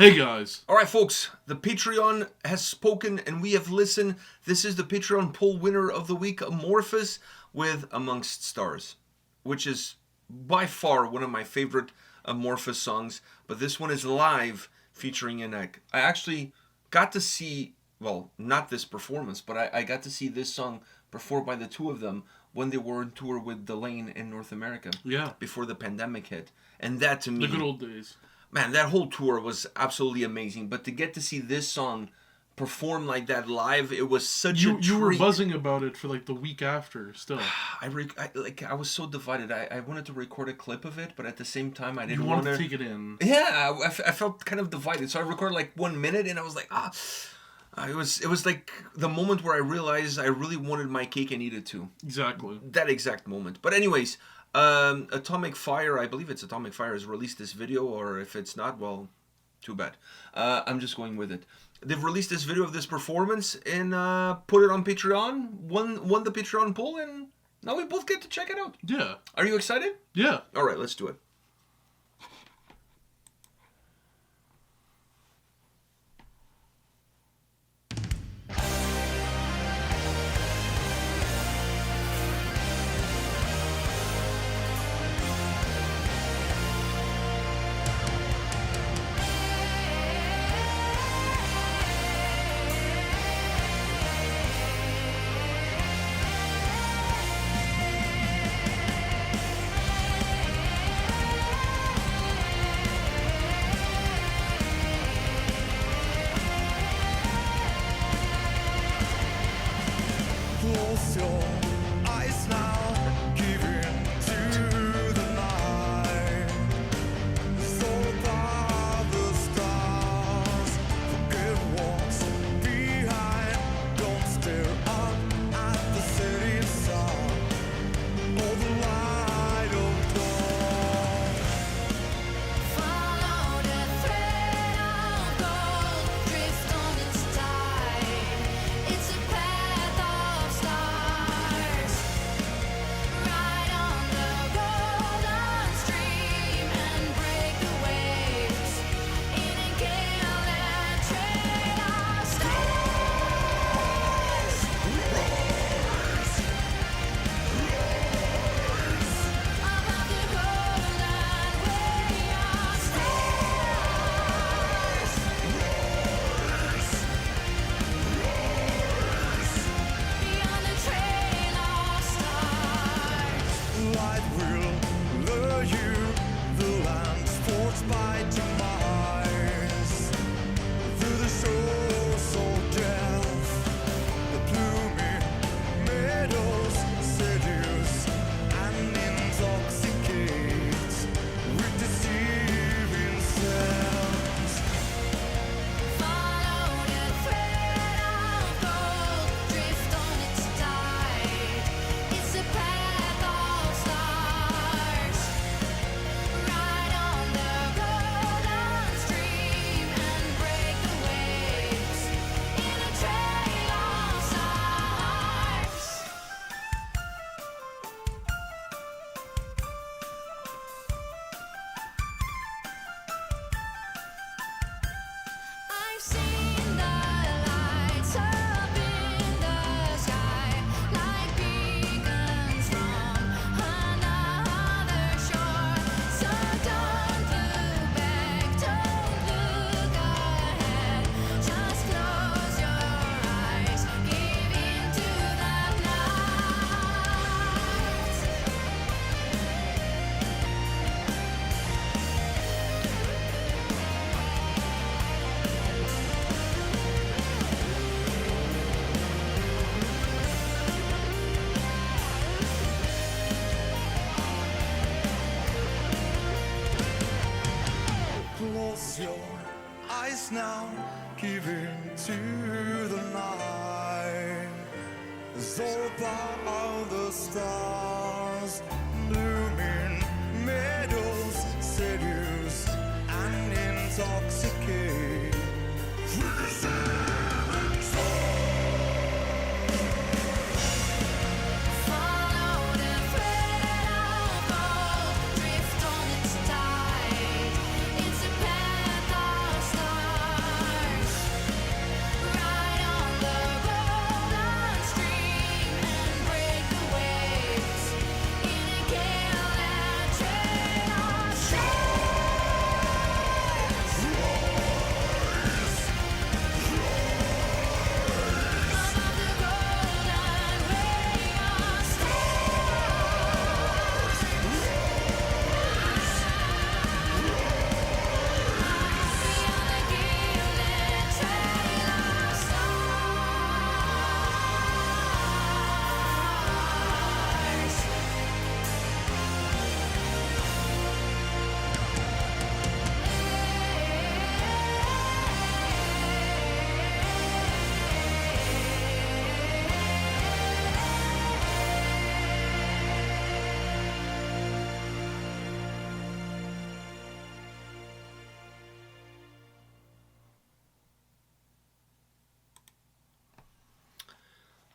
Hey guys. Alright folks, the Patreon has spoken and we have listened. This is the Patreon poll winner of the week, Amorphis with Amongst Stars, which is by far one of my favorite Amorphis songs, but this one is live featuring Anneke. I actually got to see, well, not this performance, but I got to see this song performed by the two of them when they were on tour with Delane in North America. Yeah. Before the pandemic hit. And that to me... The good old days. Man, that whole tour was absolutely amazing. But to get to see this song performed like that live, it was such a treat. You were buzzing about it for like the week after still. I was so divided. I wanted to record a clip of it, but at the same time I didn't want to take it in. Yeah, I felt kind of divided. So I recorded like 1 minute and I was like, it was like the moment where I realized I really wanted my cake and eat it too. Exactly. That exact moment. But anyways, Atomic Fire, I believe it's Atomic Fire, has released this video, or if it's not, well, too bad. I'm just going with it. They've released this video of this performance and put it on Patreon, won the Patreon poll, and now we both get to check it out. Yeah. Are you excited? Yeah. All right, let's do it. Close your eyes now, give in to the night. So far the stars, forget what's behind. Don't stare up at the city sun or the light of dawn. Follow the thread of gold, drift on its tide. It's a path of stars, ride on the golden stream and break the waves in a gilded trail of stars. Above the golden way of stars, beyond the trail of stars. Light will lure you, the land forged by demise. Through the shores of death, the blooming meadows seduce and intoxicate with deceiving sounds. Follow the thread of gold, drift on its tide. It's a path of stars, ride on the golden stream and break the waves in a trail of stars. I've seen the lights up in the sky, like beacons from another shore. So don't look back, don't look ahead. Just close your eyes, give in to the night. Close your eyes now, give in to the night. So far the stars, blooming meadows seduce and intoxicate. Follow the thread of gold, drift on its tide. It's a path of stars.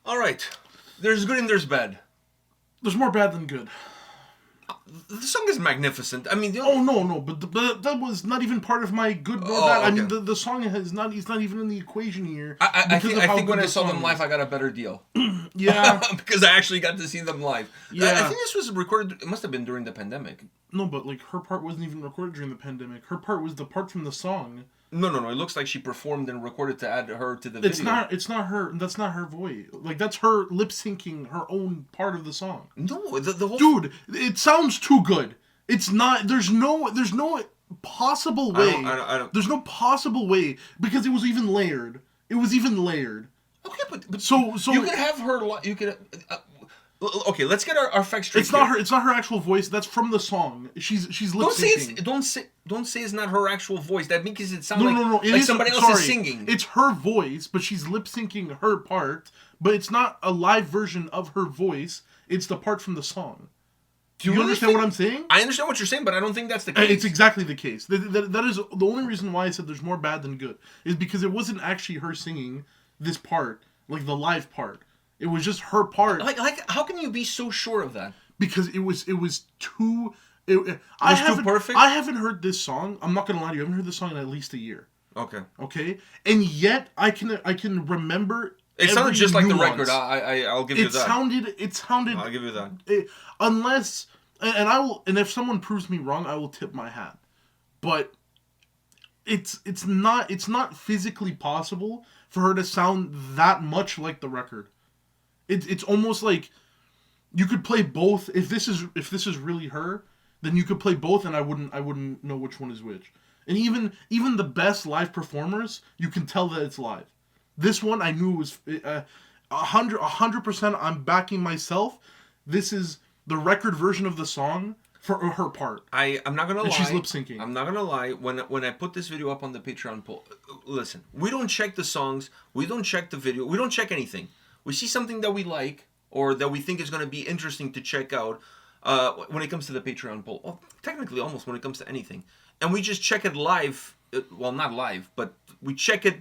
All right. There's good and there's bad. There's more bad than good. The song is magnificent. I mean, Oh no, but that was not even part of my good nor Oh, bad. I okay. mean, the song is not. He's not even in the equation here. I because of how think when good I the saw them song live, is. I got a better deal. Yeah. Because I actually got to see them live. Yeah. I think this was recorded. It must have been during the pandemic. No, but like her part wasn't even recorded during the pandemic. Her part was the part from the song. No. It looks like she performed and recorded to add her to the video. It's not. It's not her. That's not her voice. Like that's her lip syncing her own part of the song. No, the whole. Dude, it sounds too good. It's not. There's no possible way. I don't. There's no possible way because it was even layered. It was even layered. Okay, but So you could have her. You could. Okay, let's get our facts straight. it's not her. It's not her actual voice. That's from the song. She's lip syncing. Don't say it's not her actual voice. That makes it sound No. It like is, somebody else sorry. is singing. It's her voice, but she's lip syncing her part. But it's not a live version of her voice. It's the part from the song. Do you really understand think- what I'm saying? I understand what you're saying, but I don't think that's the case. It's exactly the case. That is the only reason why I said there's more bad than good is because it wasn't actually her singing this part, like the live part. It was just her part. Like how can you be so sure of that? Because it was too. It I was too haven't- perfect? I haven't heard this song. I'm not gonna lie to you. I haven't heard this song in at least a year. Okay. Okay, and yet I can remember. It sounded every just like the nuance. record. I'll give you It that. sounded. I'll give you that. Unless, and I will, and if someone proves me wrong, I will tip my hat. But it's not physically possible for her to sound that much like the record. It's almost like you could play both. If this is really her, then you could play both, and I wouldn't know which one is which. And even the best live performers, you can tell that it's live. This one I knew was 100%. I'm backing myself. This is the record version of the song for her part. I'm not gonna lie. And she's lip syncing. I'm not gonna lie. When I put this video up on the Patreon poll, listen, we don't check the songs, we don't check the video, we don't check anything. We see something that we like or that we think is gonna be interesting to check out. When it comes to the Patreon poll, well, technically almost when it comes to anything, and we just check it live. Well, not live, but we check it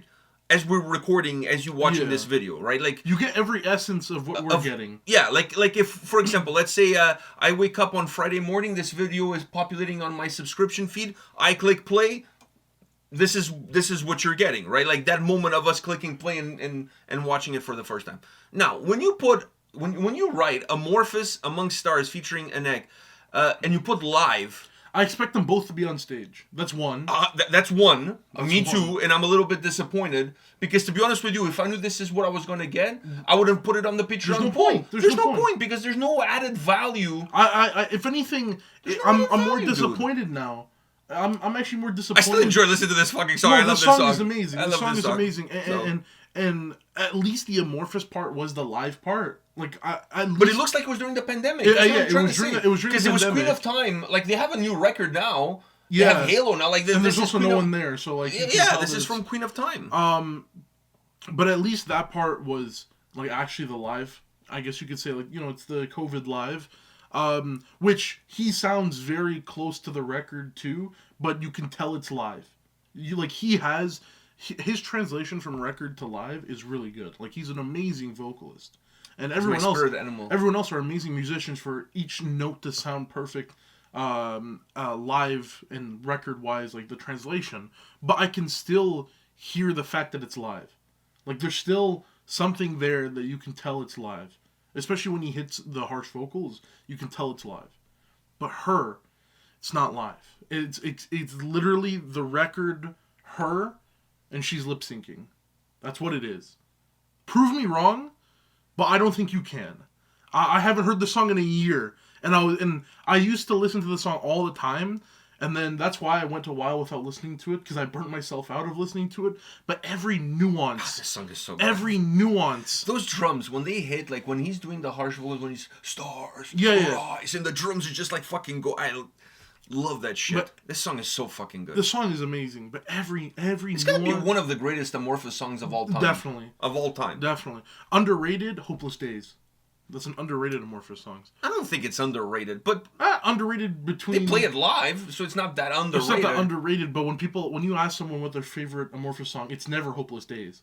as we're recording, as you watching this video, right? Like You get every essence of what we're getting. Yeah, like if, for example, let's say I wake up on Friday morning, this video is populating on my subscription feed. I click play. This is what you're getting, right? Like that moment of us clicking play and watching it for the first time. Now, when you write Amorphis Amongst Stars featuring Anneke, and you put live. I expect them both to be on stage. That's one. That's one. Me one. too, and I'm a little bit disappointed because, to be honest with you, if I knew this is what I was going to get, I would have put it on the Patreon There's no poll. point. There's no point because there's no added value. I if anything, no I'm value, more dude. disappointed now. I'm actually more I disappointed. still enjoy listening to this fucking song. No, I the love song this song. is amazing. I The love song this is song. amazing, So- and at least the Amorphis part was the live part. Like But it looks like it was during the pandemic. Yeah, That's what yeah, I'm it trying was to during say. the- it was during the Because it was Queen pandemic. of Time. Like they have a new record now. They Yeah. have Halo now. Like and this there's is also Queen no of- one there, so like you can Yeah, tell this that is it's- from Queen of Time. But at least that part was like actually the live. I guess you could say like it's the COVID live, which he sounds very close to the record too, but you can tell it's live. His translation from record to live is really good. Like he's an amazing vocalist, and everyone else, spirit animal. everyone else are amazing musicians for each note to sound perfect, live and record wise, like the translation. But I can still hear the fact that it's live. Like there's still something there that you can tell it's live, especially when he hits the harsh vocals. You can tell it's live, but her, it's not live. It's literally the record, her, and she's lip syncing. That's what it is. Prove me wrong, but I don't think you can. I haven't heard the song in a year, and I used to listen to the song all the time, and then that's why I went a while without listening to it because I burnt myself out of listening to it. But every nuance, This song is so good. every nuance. Those drums, when they hit, like when he's doing the harsh vocals, when he's stars, Yeah. rise, and the drums are just like fucking go. I love that shit. But- This song is so fucking good. The song is amazing, but every It's gonna be nuance, one of the greatest Amorphous songs of all time. definitely. Of all time. Underrated. Hopeless Days. That's an underrated Amorphous song. I don't think it's underrated, but Underrated between. they play it live, so it's not that underrated. It's not that underrated, but when you ask someone what their favorite Amorphous song, it's never Hopeless Days.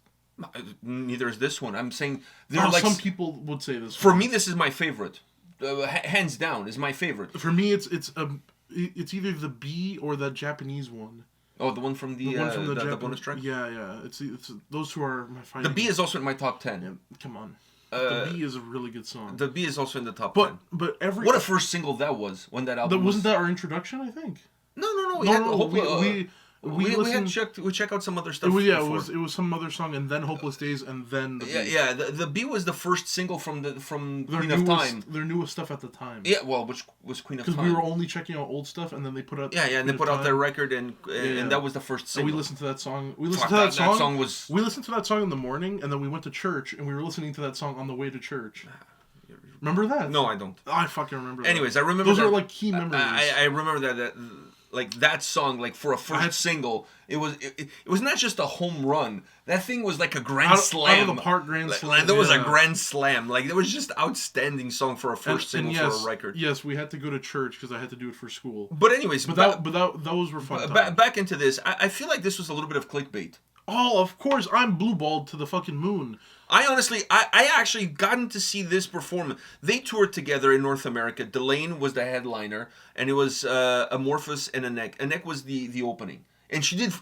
Neither is this one. I'm saying there are like some people would say this. for me, this is my favorite. Hands down, is my favorite. For me, it's either the B or the Japanese one. Oh, the one from the bonus track. Yeah. It's those two are my favorite. The B is also in my top 10. Yeah, come on. The B is a really good song. The B is also in the top 10. But every What a first single that was when that album wasn't that our introduction? I think. No. We listened. We check out some other stuff. It was some other song, and then Hopeless Days, and then the B. Yeah. The B was the first single from their Queen newest, of Time. Their newest stuff at the time. Yeah, well, which was Queen of Time. Because we were only checking out old stuff, and then they put out. And they put out their record, and that was the first single. And we listened to that song. We listened Fuck, to that song. That song was. We listened to that song in the morning, and then we went to church, and we were listening to that song on the way to church. Remember that? No, I don't. I fucking remember that. Anyways, I remember those that, are like key memories. I remember that like that song, like for a first single, it was not just a home run. That thing was like a grand slam. Out of the park grand slam. There was a grand slam. Like it was just outstanding song for a first single yes, for a record. Yes, we had to go to church because I had to do it for school. But anyways, those were fun. Back into this, I feel like this was a little bit of clickbait. Oh, of course, I'm blue-balled to the fucking moon. I actually gotten to see this performance. They toured together in North America. Delane was the headliner, and it was Amorphis and Anneke. Anneke was the opening. And she did,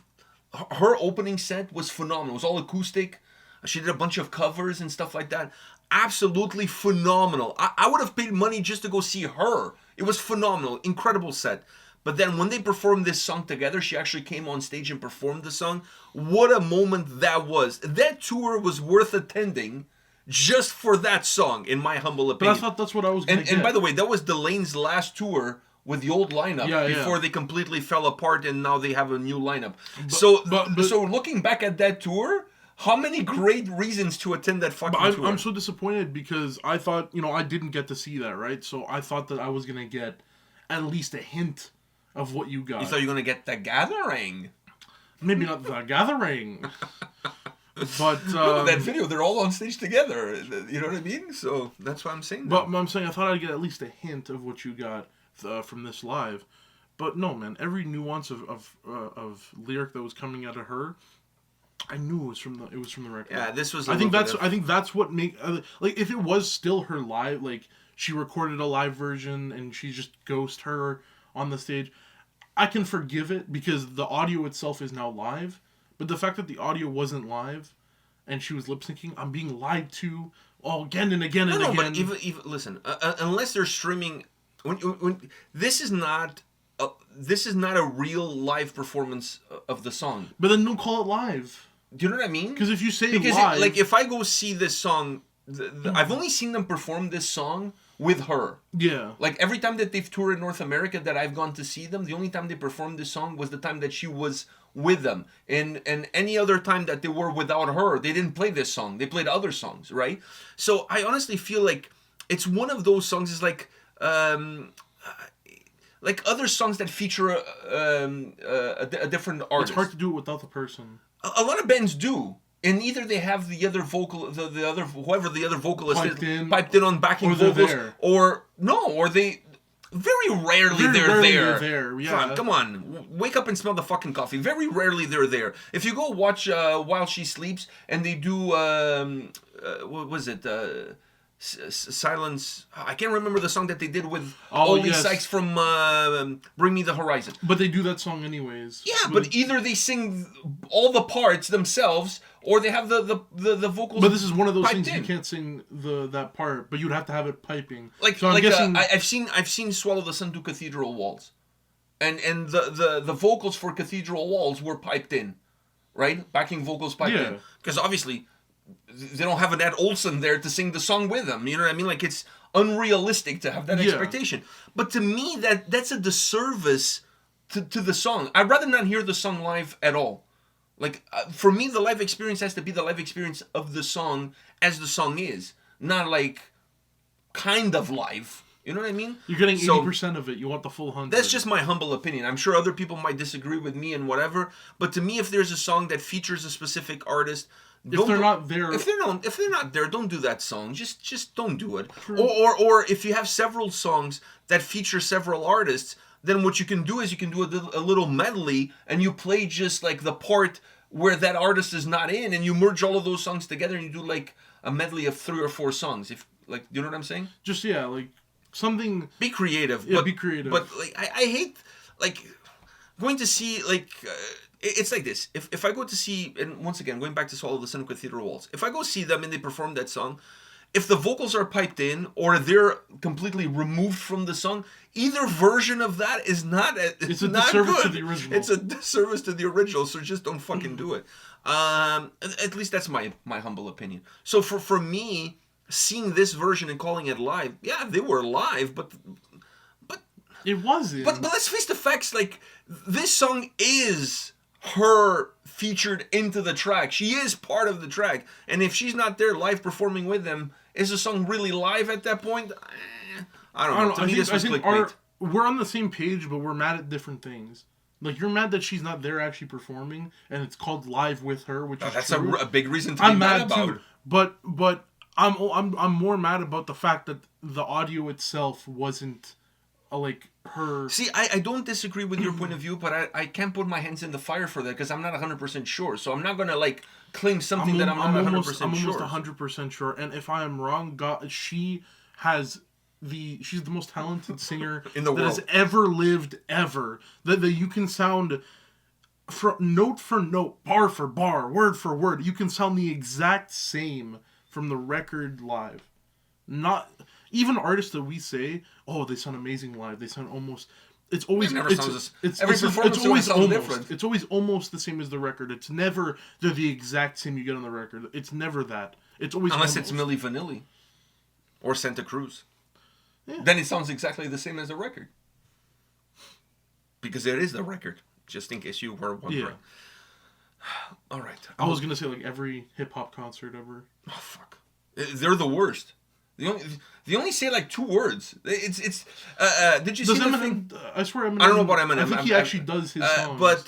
her opening set was phenomenal. It was all acoustic. She did a bunch of covers and stuff like that. Absolutely phenomenal. I would have paid money just to go see her. It was phenomenal. Incredible set. But then when they performed this song together, she actually came on stage and performed the song. What a moment that was. That tour was worth attending just for that song, in my humble opinion. But I thought that's what I was going to get. And by the way, that was Delane's last tour with the old lineup before they completely fell apart and now they have a new lineup. So looking back at that tour, how many great reasons to attend that fucking tour. I'm so disappointed because I thought, I didn't get to see that, right? So I thought that I was going to get at least a hint of what you got. You thought you were going to get The Gathering. Maybe not The Gathering. But that video, they're all on stage together. You know what I mean? So that's what I'm saying. But I'm saying I thought I'd get at least a hint of what you got from this live. But no, man. Every nuance of lyric that was coming out of her, I knew it was from the record. Yeah, this was. I think that's what make like if it was still her live, like she recorded a live version and she just ghosted her on the stage, I can forgive it because the audio itself is now live. But the fact that the audio wasn't live and she was lip syncing, I'm being lied to again and again and again. But even listen, unless they're streaming, when this is not a real live performance of the song. But then don't call it live. Do you know what I mean? Because if you say live, like if I go see this song, I've only seen them perform this song with her. Yeah. Like every time that they've toured in North America that I've gone to see them, the only time they performed this song was the time that she was with them. And any other time that they were without her, they didn't play this song. They played other songs, right? So I honestly feel like it's one of those songs is like other songs that feature a different artist. It's hard to do it without the person. A lot of bands do. And either they have the other whoever the other vocalist piped in on backing vocals, or they very rarely they're there. Yeah. Come on, wake up and smell the fucking coffee. Very rarely they're there. If you go watch While She Sleeps and they do what was it? Silence. I can't remember the song that they did with Oli Sykes from Bring Me the Horizon. But they do that song anyways. Yeah, but either they sing all the parts themselves, or they have the vocals. But this is one of those things in. you can't sing that part, but you'd have to have it piping. So I'm guessing I've seen Swallow the Sun do Cathedral Walls, and the vocals for Cathedral Walls were piped in, right? Backing vocals piped in, because obviously they don't have an Ed Olson there to sing the song with them. You know what I mean? Like it's unrealistic to have that expectation. But to me, that's a disservice to the song. I'd rather not hear the song live at all. Like for me, the live experience has to be the live experience of the song as the song is, not like kind of live. You know what I mean? You're getting 80% of it. You want the full 100. That's just my humble opinion. I'm sure other people might disagree with me and whatever. But to me, if there's a song that features a specific artist, if they're not there, don't do that song. Just don't do it. True. Or if you have several songs that feature several artists, then what you can do is you can do a little medley and you play just like the part where that artist is not in, and you merge all of those songs together and you do like a medley of 3 or 4 songs. If like, you know what I'm saying? Just like something. Be creative. Yeah, but, be creative. But like, I hate like going to see like. It's like this. If I go to see, and once again, going back to Swallow the Sun Cathedral Waltz, if I go see them and they perform that song, if the vocals are piped in or they're completely removed from the song, either version of that is not It's a not disservice good. to the original. It's a disservice to the original, so just don't fucking do it. At least that's my humble opinion. So for me, seeing this version and calling it live, yeah, they were live, but It wasn't. but let's face the facts. Like, this song is her featured into the track. She is part of the track, and if she's not there live performing with them, is the song really live at that point? I don't know. To me, this was clickbait. We're on the same page, but we're mad at different things. Like, you're mad that she's not there actually performing, and it's called live with her, which is That's true. a big reason to be I'm mad mad about. too, but I'm more mad about the fact that the audio itself wasn't like her. See, I don't disagree with your point of view, but I can't put my hands in the fire for that because I'm not 100% sure. So I'm not going to, like, claim something that I'm not 100% sure. I'm almost 100% sure, and if I am wrong, God, she's the most talented singer In the that has world. ever lived, ever. That you can sound note for note, bar for bar, word for word. You can sound the exact same from the record live. Not even artists that we say, oh, they sound amazing live. They sound almost. It's always It never it's, sounds it's, every it's, performance it's always always sounds almost different. It's always almost the same as the record. It's never they're the exact same you get on the record. It's never that. It's always Unless almost. it's Milli Vanilli or Santa Cruz. Yeah. Then it sounds exactly the same as the record. Because it is the record, just in case you were wondering. Yeah. All right. I was gonna say like every hip hop concert ever. Oh, fuck. They're the worst. They only say like 2 words. It's did you see the thing? I swear Eminem. I don't know about Eminem. I think he actually does his songs. But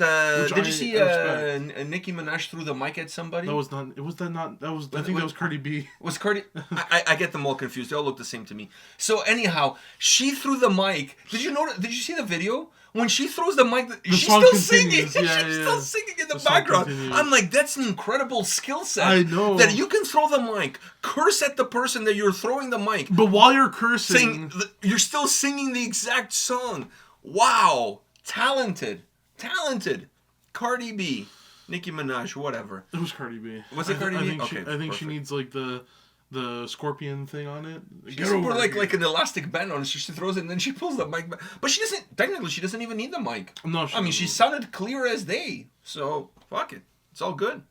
which did you I see respect. Nicki Minaj threw the mic at somebody? That was not. It was that not. That was. I think that was Cardi B. Was Cardi? I get them all confused. They all look the same to me. So anyhow, she threw the mic. Did you notice? Did you see the video? When she throws the mic, she's song still singing. continues. Yeah, She's yeah. still singing in the song background. continues. I'm like, that's an incredible skill set. I know. That you can throw the mic, curse at the person that you're throwing the mic, But while you're cursing, saying you're still singing the exact song. Wow, talented. Cardi B, Nicki Minaj, whatever. it was Cardi B. Was it Cardi B? I think, Okay, I think she perfect. needs like the scorpion thing on it. She's more like an elastic band on it. She throws it and then she pulls the mic back. But she doesn't even need the mic. No, I mean, she sounded clear as day. So, fuck it. It's all good.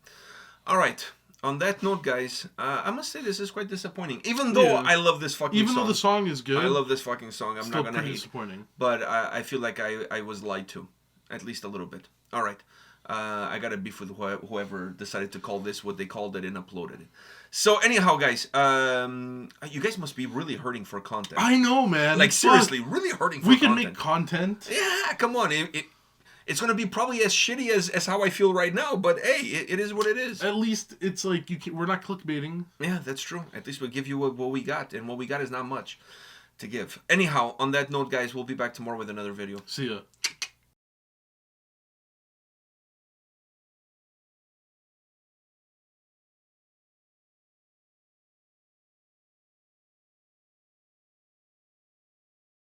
All right. On that note, guys, I must say this is quite disappointing. Even though Yeah. I love this fucking Even song. though the song is good, I love this fucking song. I'm still not going to pretty hate. disappointing. But I feel like I was lied to. At least a little bit. All right. I got a beef with whoever decided to call this what they called it and uploaded it. So anyhow, guys, you guys must be really hurting for content. I know, man. Like, Fuck. seriously, really hurting for We content. can make content. Yeah, come on. It's going to be probably as shitty as how I feel right now, but hey, it is what it is. At least it's like we're not clickbaiting. Yeah, that's true. At least we'll give you what we got, and what we got is not much to give. Anyhow, on that note, guys, we'll be back tomorrow with another video. See ya.